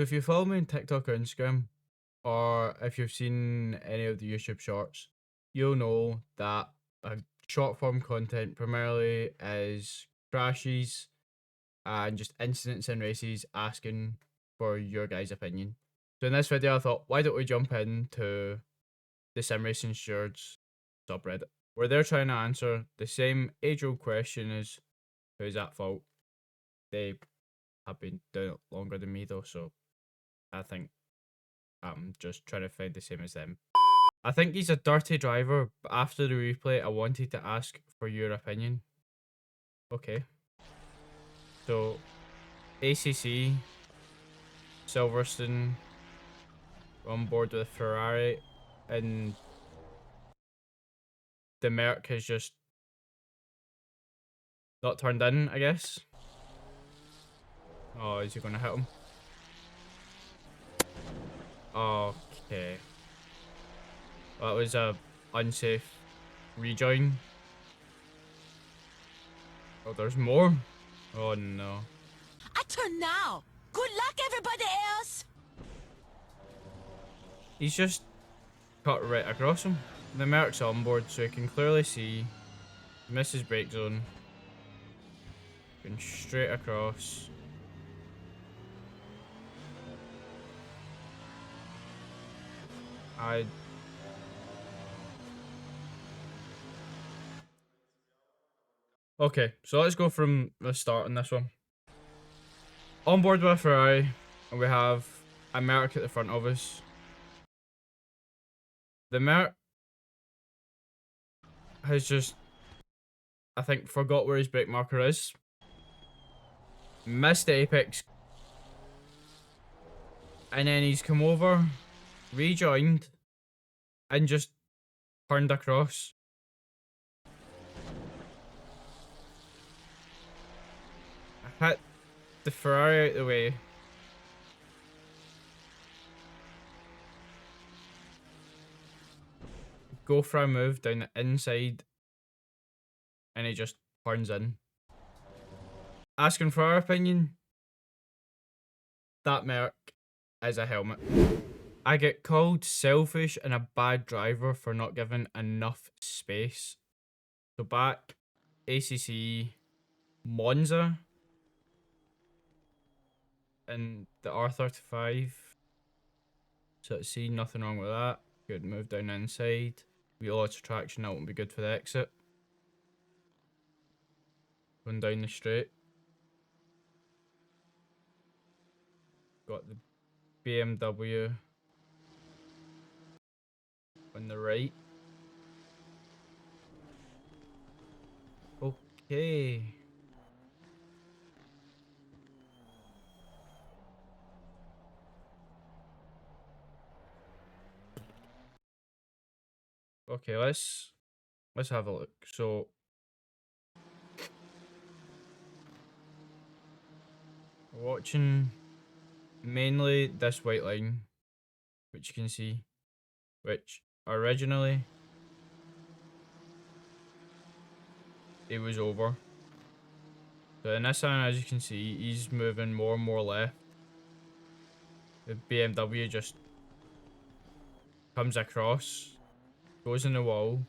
So if you follow me on TikTok or Instagram, or if you've seen any of the YouTube shorts, you'll know that short form content primarily is crashes and just incidents in races asking for your guys' opinion. So in this video, I thought, why don't we jump into the Sim Racing Stewards subreddit, where they're trying to answer the same age-old question as who's at fault. They have been doing it longer than me though, so I think I'm just trying to find the same as them. I think he's a dirty driver, but after the replay, I wanted to ask for your opinion. Okay. So, ACC, Silverstone, on board with Ferrari, and the Merc has just not turned in, I guess. Oh, is he going to hit him? Okay. That was a unsafe rejoin. Oh, there's more? Oh no. I turn now. Good luck, everybody else. He's just cut right across him. The Merc's on board, so you can clearly see. Misses brake zone. Going straight across. Okay, so let's go from the start on this one. On board with a Ferrari, and we have a Merc at the front of us. The Merc has just, I think, forgot where his brake marker is. Missed the apex. And then he's come over, rejoined, and just turned across. I hit the Ferrari out the way. Go for a move down the inside. And he just turns in. Asking for our opinion. That Merc is a helmet. I get called selfish and a bad driver for not giving enough space. So back, ACC, Monza, and the R35. So let's see, nothing wrong with that. Good move down the inside. We lots of traction, that won't be good for the exit. Going down the straight. Got the BMW on the right. Okay. Okay, let's have a look. So watching mainly this white line, which you can see, which originally it was over. So in this one, as you can see, he's moving more and more left. The BMW just comes across, goes in the wall.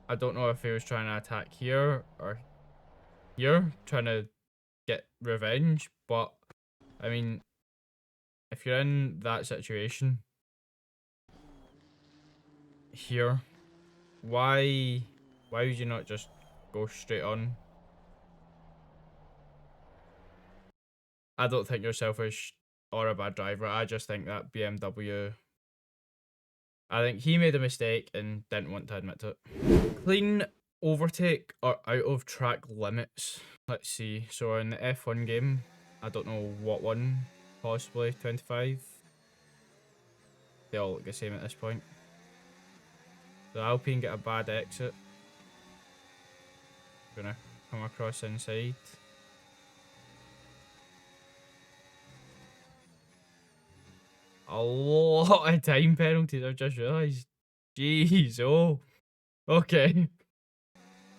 I don't know if he was trying to attack here or here, trying to get revenge, but I mean, if you're in that situation here, why would you not just go straight on? I don't think you're selfish or a bad driver. I just think that BMW, I think he made a mistake and didn't want to admit to it. Clean overtake or out of track limits. Let's see. So in the F1 game, I don't know what one, possibly 25. They all look the same at this point. The Alpine get a bad exit. Gonna come across inside. A lot of time penalties, I've just realised. Jeez, oh. Okay.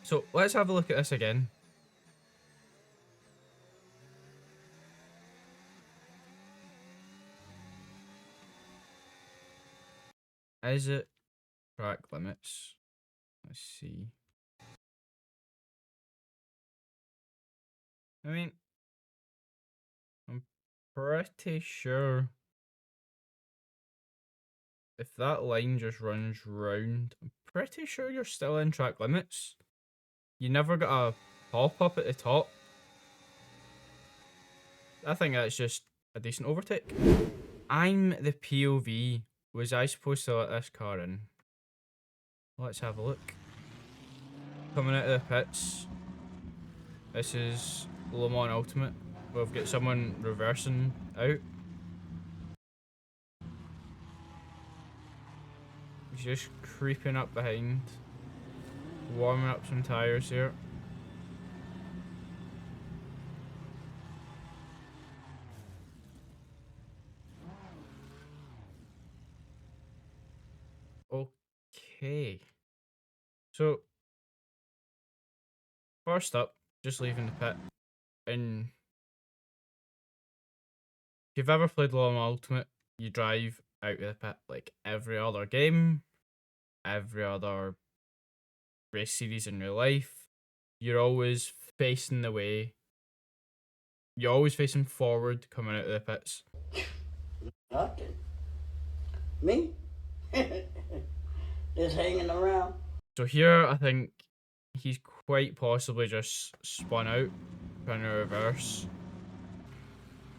So let's have a look at this again. Is it track limits? Let's see. I mean, I'm pretty sure if that line just runs round, I'm pretty sure you're still in track limits. You never got a pop-up at the top. I think that's just a decent overtake. I'm the POV. Was I supposed to let this car in? Let's have a look. Coming out of the pits. This is Le Mans Ultimate. We've got someone reversing out. He's just creeping up behind. Warming up some tyres here. Okay. So, first up, just leaving the pit. And if you've ever played Le Mans Ultimate, you drive out of the pit like every other game, every other race series in real life. You're always facing the way. You're always facing forward coming out of the pits. Nothing. Me? Just hanging around. So here, I think he's quite possibly just spun out, trying to reverse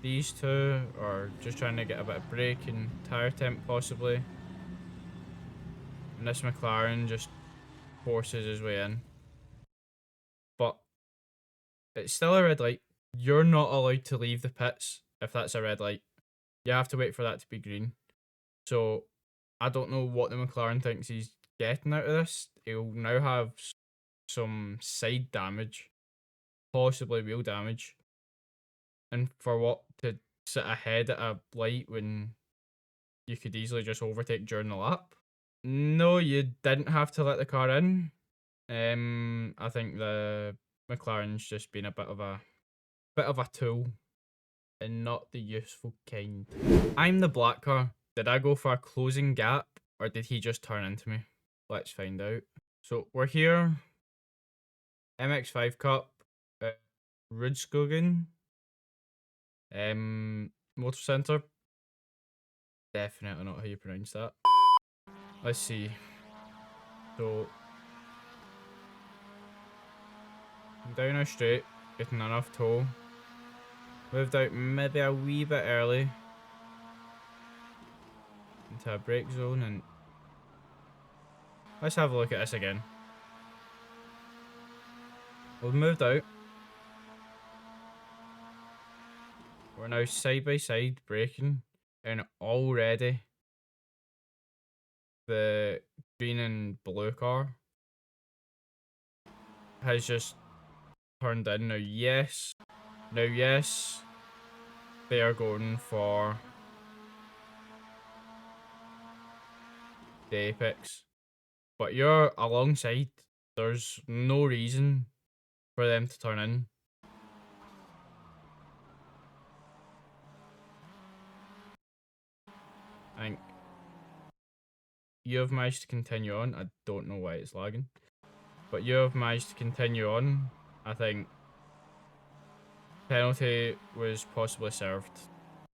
these two, or just trying to get a bit of brake and tyre temp possibly. And this McLaren just forces his way in. But it's still a red light. You're not allowed to leave the pits if that's a red light. You have to wait for that to be green. So I don't know what the McLaren thinks he's getting out of this. He'll now have some side damage, possibly wheel damage. And for what? To sit ahead at a light when you could easily just overtake during the lap? No, you didn't have to let the car in. I think the McLaren's just been a bit of a tool and not the useful kind. I'm the black car. Did I go for a closing gap or did he just turn into me? Let's find out. So we're here. MX5 Cup. Rudskogen. Motor Center. Definitely not how you pronounce that. Let's see. So I'm down our straight, getting enough tow. Moved out maybe a wee bit early into a brake zone, and let's have a look at this again. We've moved out. We're now side by side braking, and already the green and blue car has just turned in. Now yes, they are going for the apex, but you're alongside. There's no reason for them to turn in. I think you have managed to continue on. I don't know why it's lagging, but you have managed to continue on. I think penalty was possibly served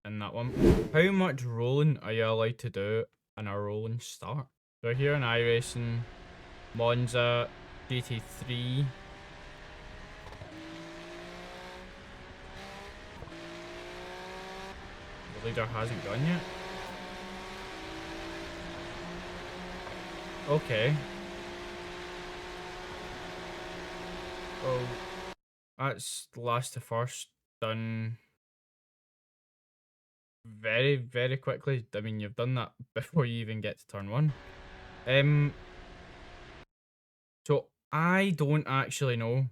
in that one. How much rolling are you allowed to do in a rolling start? So here in iRacing, Monza, GT3. The leader hasn't gone yet. Okay. Well, that's last to first done very, very quickly. I mean, you've done that before you even get to turn one. So I don't actually know.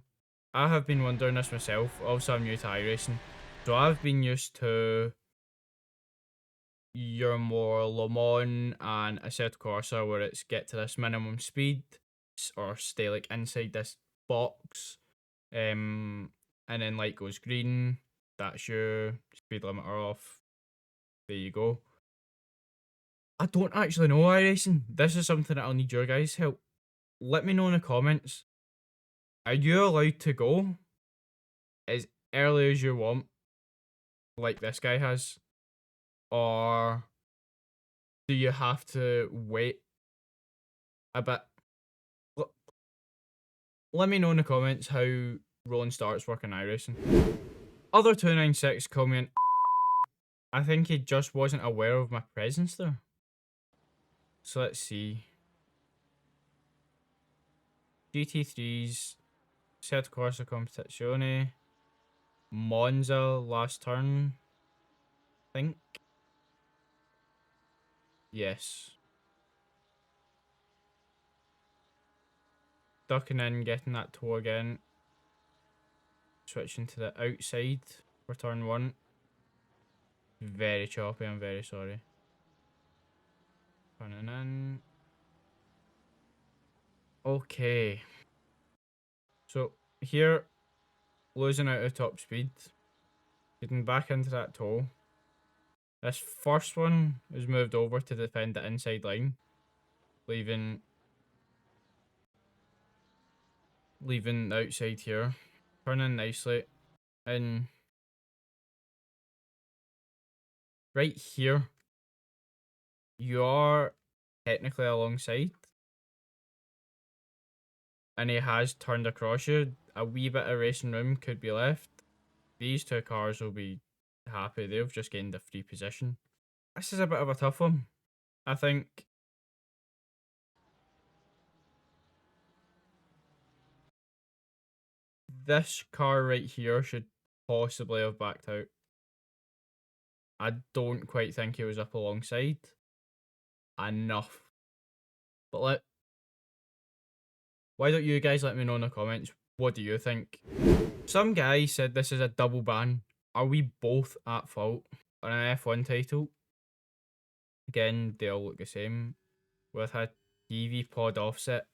I have been wondering this myself. Also, I'm new to iRacing. So I've been used to your more Le Mans and Assetto Corsa where it's get to this minimum speed or stay like inside this box. And then light goes green. That's your speed limiter off. There you go. I don't actually know iRacing. This is something that I'll need your guys' help. Let me know in the comments. Are you allowed to go as early as you want, like this guy has? Or do you have to wait a bit? L- Let me know in the comments how rolling starts work in iRacing. Other 296 comment, I think he just wasn't aware of my presence there. So let's see. GT3's Certo Corsa Competizione. Monza last turn. I think. Yes. Ducking in, getting that toe again. Switching to the outside for turn 1. Very choppy, I'm very sorry. Turning in. Okay. So here, losing out of top speed. Getting back into that toe. This first one is moved over to defend the inside line. Leaving the outside here. Turning nicely. And right here, you are technically alongside. And he has turned across you. A wee bit of racing room could be left. These two cars will be happy. They've just gained a free position. This is a bit of a tough one. I think this car right here should possibly have backed out. I don't quite think he was up alongside enough. But why don't you guys let me know in the comments? What do you think? Some guy said this is a double ban. Are we both at fault on an F1 title? Again, they all look the same with a TV pod offset.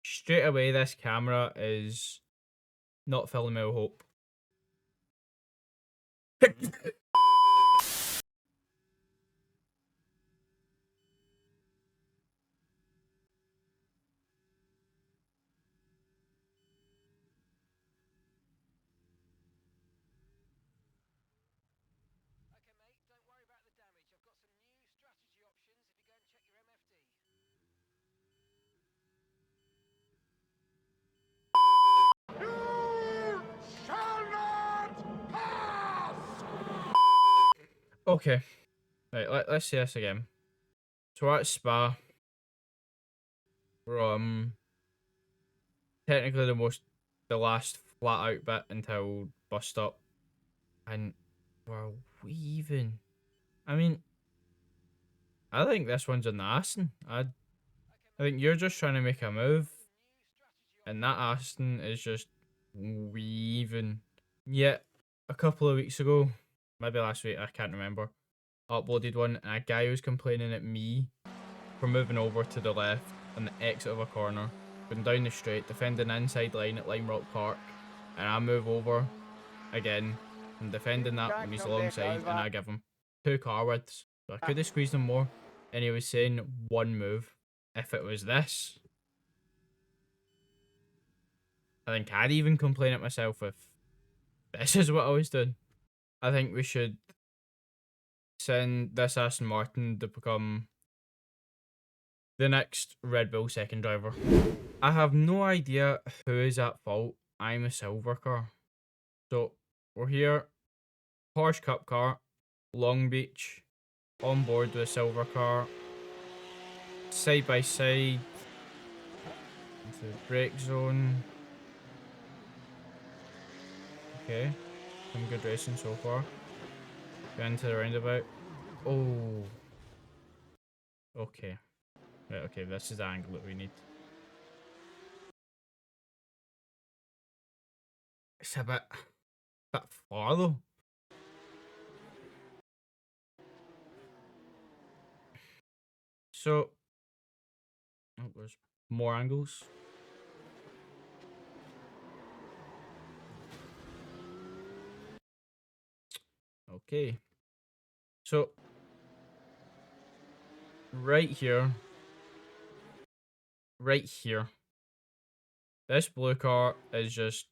Straight away, this camera is not filling me with hope. Okay, right, let's see this again. So we're at Spa. From technically the last flat out bit until bus stop. And we're weaving. I mean, I think this one's in the Aston. I think you're just trying to make a move. And that Aston is just weaving. Yet, a couple of weeks ago, maybe last week, I can't remember, uploaded one and a guy was complaining at me for moving over to the left on the exit of a corner, going down the straight, defending the inside line at Lime Rock Park, and I move over again and defending that when he's alongside, and I give him 2 car widths. So I could have squeezed him more, and he was saying one move. If it was this, I think I'd even complain at myself if this is what I was doing. I think we should send this Aston Martin to become the next Red Bull second driver. I have no idea who is at fault. I'm a silver car. So we're here, Porsche Cup car, Long Beach, on board with a silver car, side by side, into the brake zone. Okay, some good racing so far. Go into the roundabout. Oh, okay. Right, okay, this is the angle that we need. It's a bit far though. So, oh, there's more angles. Okay. So, right here, right here. This blue car is just,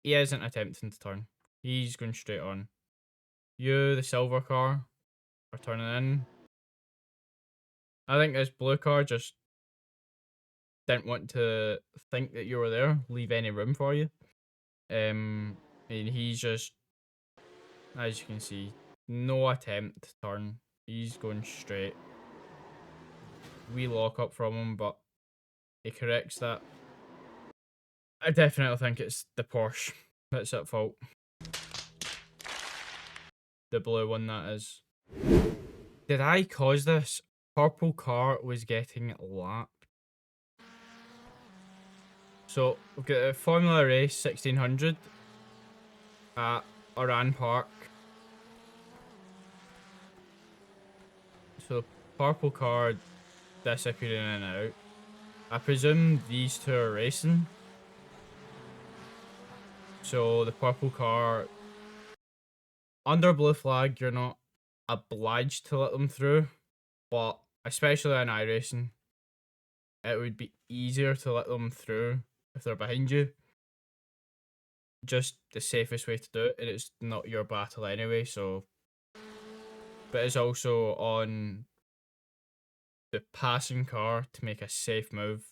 he isn't attempting to turn. He's going straight on. You, the silver car, are turning in. I think this blue car just didn't want to think that you were there, leave any room for you. And he's just, as you can see, no attempt to turn. He's going straight. We lock up from him, but he corrects that. I definitely think it's the Porsche that's at fault. The blue one, that is. Did I cause this? Purple car was getting lapped. So, we've got a Formula Race 1600 at Oran Park. So, purple car disappearing in and out. I presume these two are racing. So, the purple car, under blue flag, you're not obliged to let them through. But, especially in iRacing, it would be easier to let them through if they're behind you. Just the safest way to do it, and it's not your battle anyway, so. But it's also on the passing car to make a safe move.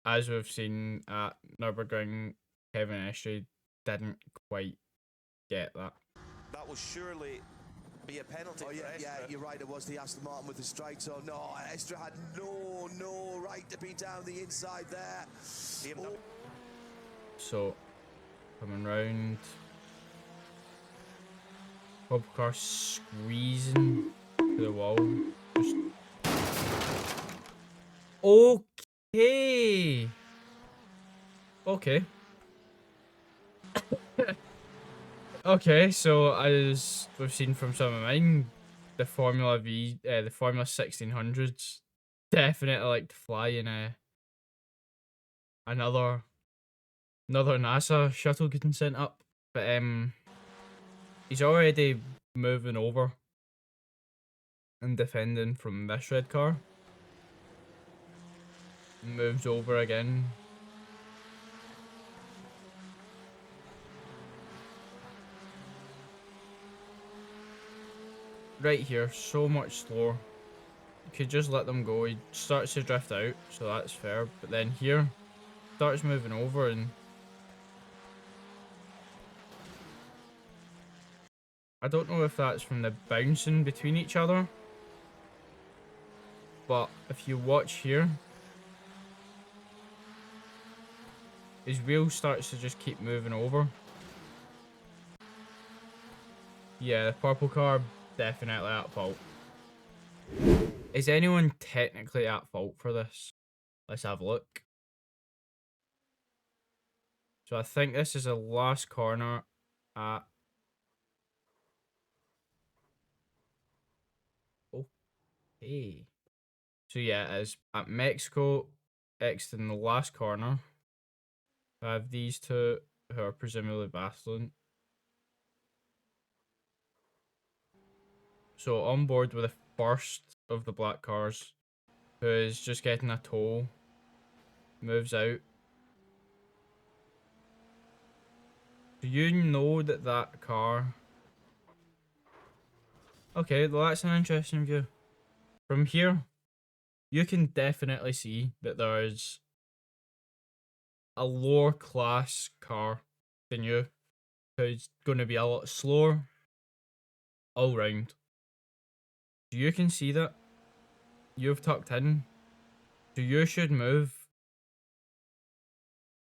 As we've seen at Nürburgring, Kevin Estre didn't quite get that. That will surely be a penalty. Oh yeah, you're right. It was the Aston Martin with the straight. So no, Estre had no right to be down the inside there. Oh. So, coming round. Purple car squeezing to the wall. Just... Okay. Okay. Okay, so as we've seen from some of mine, the Formula 1600s definitely like to fly in another NASA shuttle getting sent up. But he's already moving over and defending from this red car. Moves over again. Right here, so much slower. You could just let them go. He starts to drift out, so that's fair. But then here, starts moving over and... I don't know if that's from the bouncing between each other. But if you watch here, his wheel starts to just keep moving over. Yeah, the purple car, definitely at fault. Is anyone technically at fault for this? Let's have a look. So I think this is the last corner at... Okay. So yeah, it is at Mexico, exiting the last corner. I have these two who are presumably battling. So on board with the first of the black cars, who is just getting a tow, moves out. Do you know that car... Okay, well that's an interesting view. From here, you can definitely see that there's a lower class car than you, who's going to be a lot slower all round. So you can see that you've tucked in, so you should move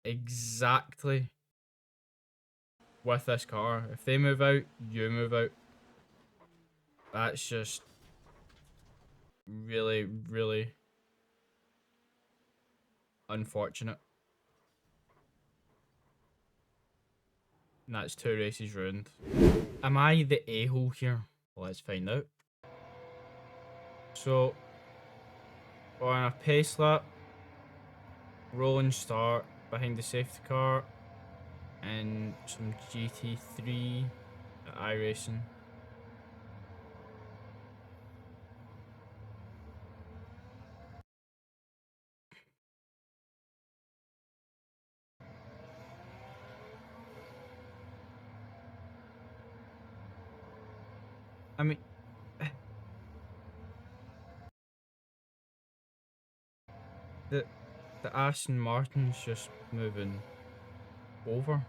exactly with this car. If they move out, you move out. That's just really, really unfortunate. And that's 2 races ruined. Am I the a-hole here? Well, let's find out. So, on a pace lap, rolling start behind the safety car, and some GT3 at iRacing. I mean, the Aston Martin's just moving over.